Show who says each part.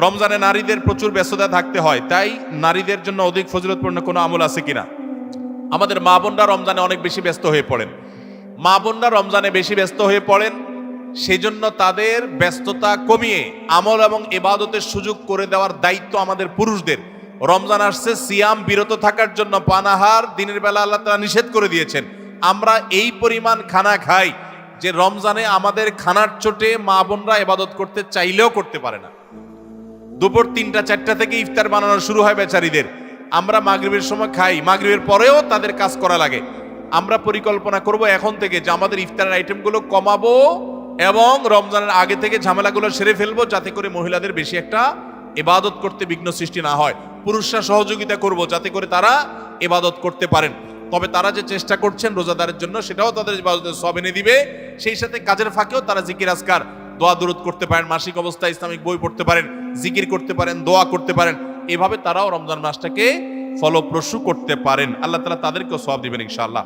Speaker 1: রমজানে নারীদের প্রচুর ব্যস্ততা থাকতে হয়, তাই নারীদের জন্য অধিক ফজিলতপূর্ণ কোনো আমল আছে কিনা? আমাদের মা বোনরা রমজানে অনেক বেশি ব্যস্ত হয়ে পড়েন। মা বোনরা রমজানে বেশি ব্যস্ত হয়ে পড়েন, সেই জন্য তাদের ব্যস্ততা কমিয়ে আমল এবং ইবাদতের সুযোগ করে দেওয়ার দায়িত্ব আমাদের পুরুষদের। রমজান আসছে, সিয়াম বিরত থাকার জন্য পানাহার দিনের বেলা আল্লাহ তাআলা নিষেধ করে দিয়েছেন। আমরা এই পরিমাণ খানা খাই যে রমজানে আমাদের খানার চোটে মা বোনরা ইবাদত করতে চাইলেও করতে পারে না। দুপুর 3টা-4টা থেকে ইফতার বানানো শুরু হয় বেচারীদের। আমরা মাগরিবের সময় খাই, মাগরিবের পরেও তাদের কাজ করা লাগে। আমরা পরিকল্পনা করব এখন থেকে যে আমাদের ইফতারের আইটেমগুলো কমাবো এবং রমজানের আগে থেকে ঝামেলাগুলো সেরে ফেলবো, যাতে করে মহিলাদের বেশি একটা ইবাদত করতে বিঘ্ন সৃষ্টি না হয়। পুরুষরা সহযোগিতা করব যাতে করে তারা ইবাদত করতে পারেন। তবে তারা যে চেষ্টা করছেন রোজাদারের জন্য, সেটাও তাদের ইবাদতের সওয়াব এনে দিবে। সেই সাথে কাজের ফাঁকেও তারা জিকির আজকার, দোয়া দুরূদ করতে পারেন, মাসিক অবস্থায় ইসলামিক বই পড়তে পারেন, জিকির করতে পারেন, দোয়া করতে পারেন। এভাবে তারাও রমজান মাসটাকে ফলপ্রসূ করতে পারেন। আল্লাহ তাআলা তাদেরকেও সওয়াব দিবেন ইনশাআল্লাহ।